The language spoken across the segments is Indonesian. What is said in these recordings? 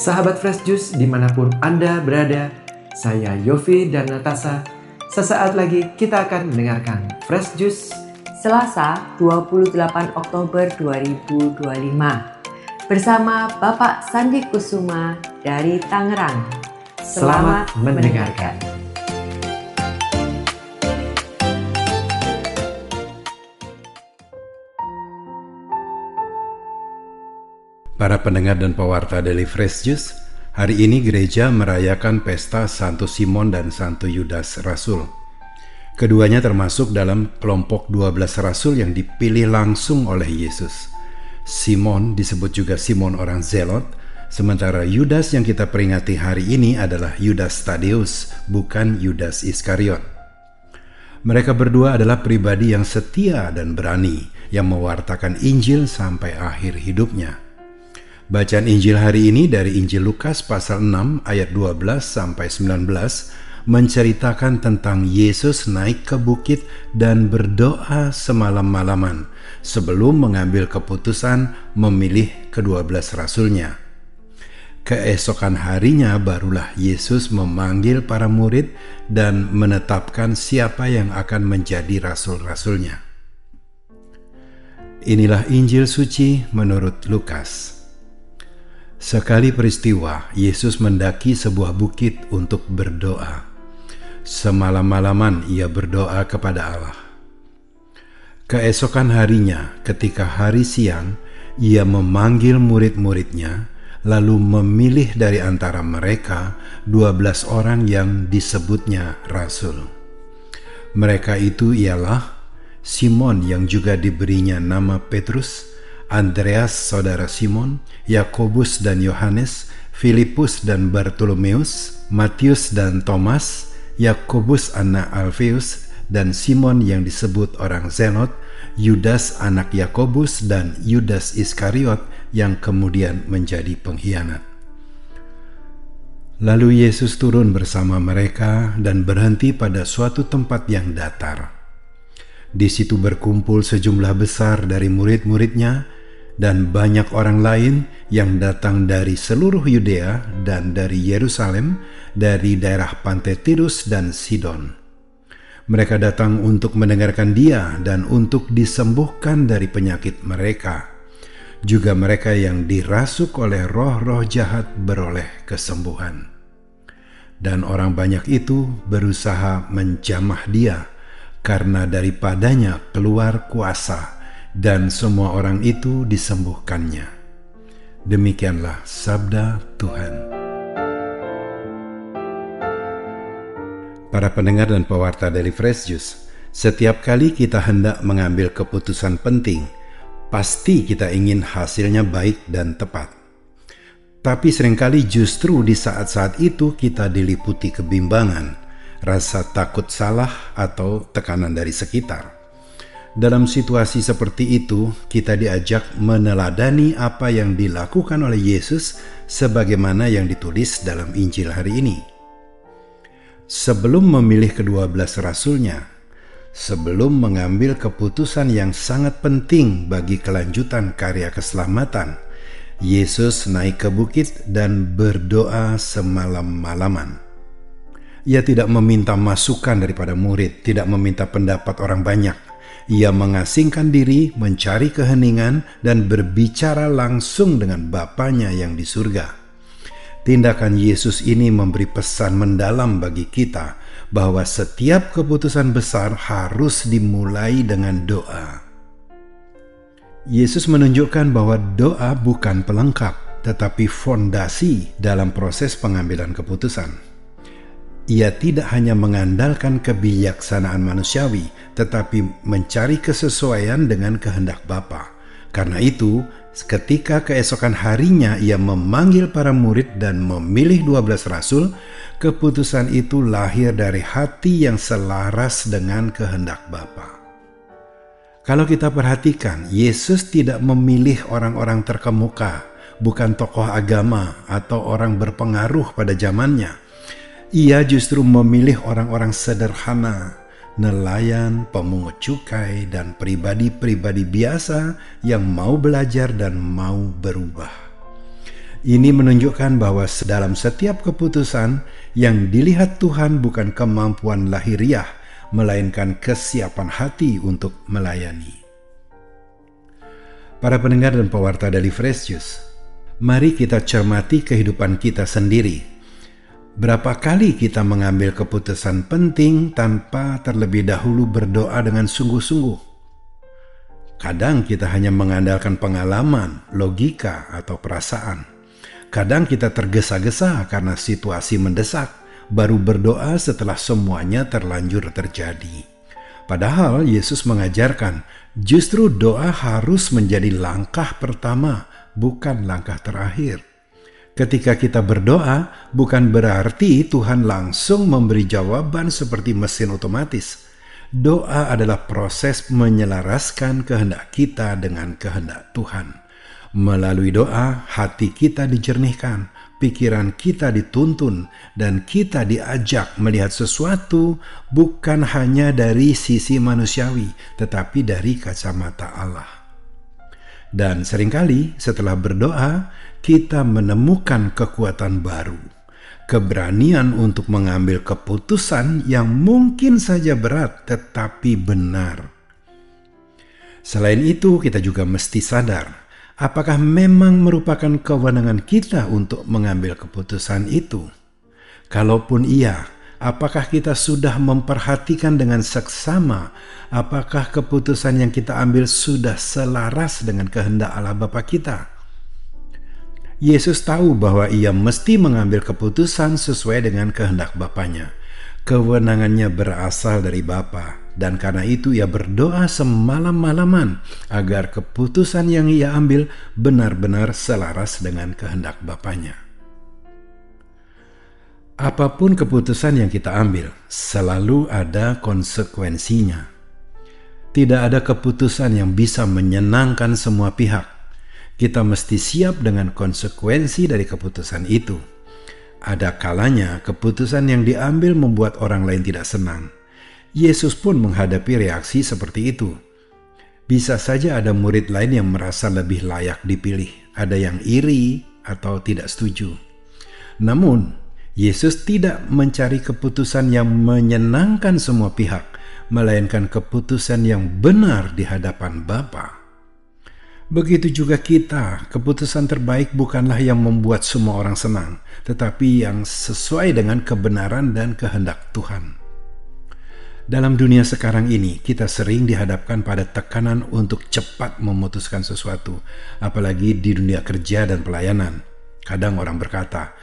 Sahabat Fresh Juice dimanapun Anda berada, saya Yofi dan Natasha. Sesaat lagi kita akan mendengarkan Fresh Juice Selasa 28 Oktober 2025 bersama Bapak Sandi Kusuma dari Tangerang. Selamat mendengarkan. Para pendengar dan pewarta Daily Fresh Juice, hari ini gereja merayakan pesta Santo Simon dan Santo Yudas Rasul. Keduanya termasuk dalam kelompok 12 rasul yang dipilih langsung oleh Yesus. Simon disebut juga Simon orang Zelot, sementara Yudas yang kita peringati hari ini adalah Yudas Tadeus, bukan Yudas Iskariot. Mereka berdua adalah pribadi yang setia dan berani, yang mewartakan Injil sampai akhir hidupnya. Bacaan Injil hari ini dari Injil Lukas pasal 6 ayat 12 sampai 19 menceritakan tentang Yesus naik ke bukit dan berdoa semalam-malaman sebelum mengambil keputusan memilih ke-12 rasulnya. Keesokan harinya barulah Yesus memanggil para murid dan menetapkan siapa yang akan menjadi rasul-rasulnya. Inilah Injil suci menurut Lukas. Sekali peristiwa, Yesus mendaki sebuah bukit untuk berdoa. Semalam-malaman ia berdoa kepada Allah. Keesokan harinya, ketika hari siang, ia memanggil murid-muridnya, lalu memilih dari antara mereka 12 orang yang disebutnya rasul. Mereka itu ialah Simon yang juga diberinya nama Petrus, Andreas saudara Simon, Yakobus dan Yohanes, Filipus dan Bartolomeus, Matius dan Thomas, Yakobus anak Alfeus, dan Simon yang disebut orang Zelot, Yudas anak Yakobus, dan Yudas Iskariot yang kemudian menjadi pengkhianat. Lalu Yesus turun bersama mereka dan berhenti pada suatu tempat yang datar. Di situ berkumpul sejumlah besar dari murid-muridnya dan banyak orang lain yang datang dari seluruh Yudea dan dari Yerusalem, dari daerah pantai Tirus dan Sidon. Mereka datang untuk mendengarkan Dia dan untuk disembuhkan dari penyakit mereka. Juga mereka yang dirasuk oleh roh-roh jahat beroleh kesembuhan. Dan orang banyak itu berusaha menjamah Dia, karena daripadanya keluar kuasa, dan semua orang itu disembuhkannya. Demikianlah sabda Tuhan. Para pendengar dan pewarta Daily Fresh Juice, setiap kali kita hendak mengambil keputusan penting, pasti kita ingin hasilnya baik dan tepat. Tapi seringkali justru di saat-saat itu kita diliputi kebimbangan, rasa takut salah atau tekanan dari sekitar. Dalam situasi seperti itu, kita diajak meneladani apa yang dilakukan oleh Yesus sebagaimana yang ditulis dalam Injil hari ini. Sebelum memilih ke-12 rasulnya, sebelum mengambil keputusan yang sangat penting bagi kelanjutan karya keselamatan, Yesus naik ke bukit dan berdoa semalam-malaman. Ia tidak meminta masukan daripada murid, tidak meminta pendapat orang banyak. Ia mengasingkan diri, mencari keheningan, dan berbicara langsung dengan Bapanya yang di surga. Tindakan Yesus ini memberi pesan mendalam bagi kita bahwa setiap keputusan besar harus dimulai dengan doa. Yesus menunjukkan bahwa doa bukan pelengkap, tetapi fondasi dalam proses pengambilan keputusan. Ia tidak hanya mengandalkan kebijaksanaan manusiawi, tetapi mencari kesesuaian dengan kehendak Bapa. Karena itu, ketika keesokan harinya ia memanggil para murid dan memilih 12 rasul, keputusan itu lahir dari hati yang selaras dengan kehendak Bapa. Kalau kita perhatikan, Yesus tidak memilih orang-orang terkemuka, bukan tokoh agama atau orang berpengaruh pada zamannya. Ia justru memilih orang-orang sederhana, nelayan, pemungut cukai, dan pribadi-pribadi biasa yang mau belajar dan mau berubah. Ini menunjukkan bahwa dalam setiap keputusan yang dilihat Tuhan bukan kemampuan lahiriah, melainkan kesiapan hati untuk melayani. Para pendengar dan pewarta dari Fresh Juice, mari kita cermati kehidupan kita sendiri. Berapa kali kita mengambil keputusan penting tanpa terlebih dahulu berdoa dengan sungguh-sungguh? Kadang kita hanya mengandalkan pengalaman, logika, atau perasaan. Kadang kita tergesa-gesa karena situasi mendesak, baru berdoa setelah semuanya terlanjur terjadi. Padahal Yesus mengajarkan, justru doa harus menjadi langkah pertama, bukan langkah terakhir. Ketika kita berdoa, bukan berarti Tuhan langsung memberi jawaban seperti mesin otomatis. Doa adalah proses menyelaraskan kehendak kita dengan kehendak Tuhan. Melalui doa, hati kita dijernihkan, pikiran kita dituntun, dan kita diajak melihat sesuatu bukan hanya dari sisi manusiawi, tetapi dari kacamata Allah. Dan seringkali setelah berdoa, kita menemukan kekuatan baru, keberanian untuk mengambil keputusan yang mungkin saja berat tetapi benar. Selain itu, kita juga mesti sadar, apakah memang merupakan kewenangan kita untuk mengambil keputusan itu? Kalaupun iya, apakah kita sudah memperhatikan dengan seksama apakah keputusan yang kita ambil sudah selaras dengan kehendak Allah Bapa kita? Yesus tahu bahwa ia mesti mengambil keputusan sesuai dengan kehendak Bapanya. Kewenangannya berasal dari Bapa, dan karena itu ia berdoa semalam-malaman agar keputusan yang ia ambil benar-benar selaras dengan kehendak Bapanya. Apapun keputusan yang kita ambil, selalu ada konsekuensinya. Tidak ada keputusan yang bisa menyenangkan semua pihak. Kita mesti siap dengan konsekuensi dari keputusan itu. Ada kalanya keputusan yang diambil membuat orang lain tidak senang. Yesus pun menghadapi reaksi seperti itu. Bisa saja ada murid lain yang merasa lebih layak dipilih, ada yang iri atau tidak setuju. Namun, Yesus tidak mencari keputusan yang menyenangkan semua pihak, melainkan keputusan yang benar di hadapan Bapa. Begitu juga kita, keputusan terbaik bukanlah yang membuat semua orang senang, tetapi yang sesuai dengan kebenaran dan kehendak Tuhan. Dalam dunia sekarang ini, kita sering dihadapkan pada tekanan untuk cepat memutuskan sesuatu, apalagi di dunia kerja dan pelayanan. Kadang orang berkata,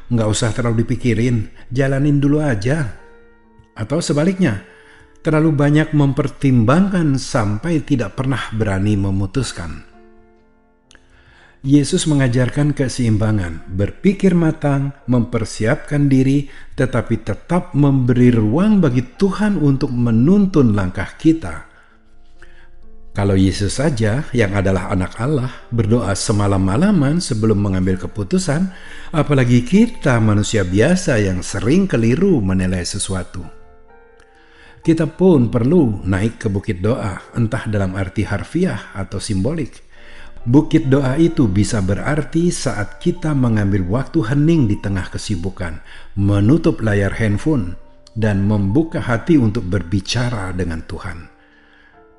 nggak usah terlalu dipikirin, jalanin dulu aja. Atau sebaliknya, terlalu banyak mempertimbangkan sampai tidak pernah berani memutuskan. Yesus mengajarkan keseimbangan, berpikir matang, mempersiapkan diri, tetapi tetap memberi ruang bagi Tuhan untuk menuntun langkah kita. Kalau Yesus saja, yang adalah anak Allah, berdoa semalam-malaman sebelum mengambil keputusan, apalagi kita manusia biasa yang sering keliru menilai sesuatu. Kita pun perlu naik ke bukit doa, entah dalam arti harfiah atau simbolik. Bukit doa itu bisa berarti saat kita mengambil waktu hening di tengah kesibukan, menutup layar handphone, dan membuka hati untuk berbicara dengan Tuhan.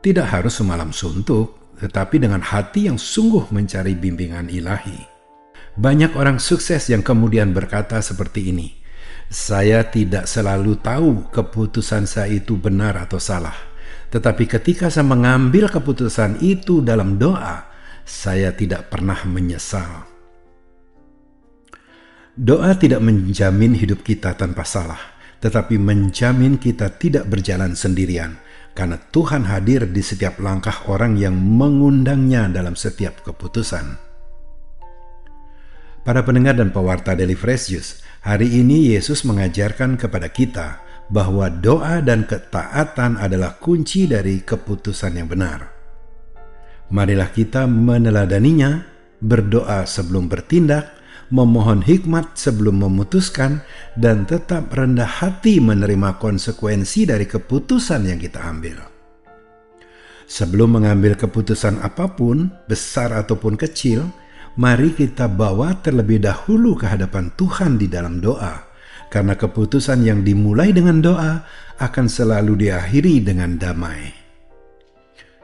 Tidak harus semalam suntuk, tetapi dengan hati yang sungguh mencari bimbingan ilahi. Banyak orang sukses yang kemudian berkata seperti ini, "Saya tidak selalu tahu keputusan saya itu benar atau salah. Tetapi ketika saya mengambil keputusan itu dalam doa, saya tidak pernah menyesal." Doa tidak menjamin hidup kita tanpa salah, tetapi menjamin kita tidak berjalan sendirian, karena Tuhan hadir di setiap langkah orang yang mengundangnya dalam setiap keputusan. Para pendengar dan pewarta Daily Fresh Juice, hari ini Yesus mengajarkan kepada kita bahwa doa dan ketaatan adalah kunci dari keputusan yang benar. Marilah kita meneladaninya, berdoa sebelum bertindak, memohon hikmat sebelum memutuskan, dan tetap rendah hati menerima konsekuensi dari keputusan yang kita ambil. Sebelum mengambil keputusan apapun, besar ataupun kecil, mari kita bawa terlebih dahulu ke hadapan Tuhan di dalam doa, karena keputusan yang dimulai dengan doa akan selalu diakhiri dengan damai.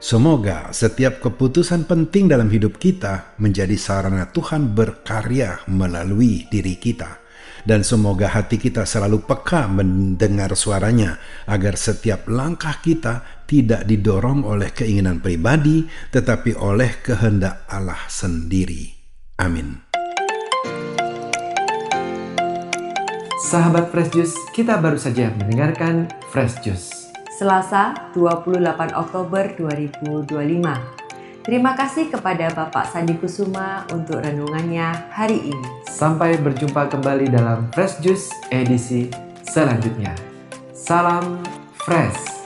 Semoga setiap keputusan penting dalam hidup kita menjadi sarana Tuhan berkarya melalui diri kita. Dan semoga hati kita selalu peka mendengar suaranya, agar setiap langkah kita tidak didorong oleh keinginan pribadi, tetapi oleh kehendak Allah sendiri. Amin. Sahabat Fresh Juice, kita baru saja mendengarkan Fresh Juice Selasa 28 Oktober 2025. Terima kasih kepada Bapak Sandi Kusuma untuk renungannya hari ini. Sampai berjumpa kembali dalam Fresh Juice edisi selanjutnya. Salam Fresh.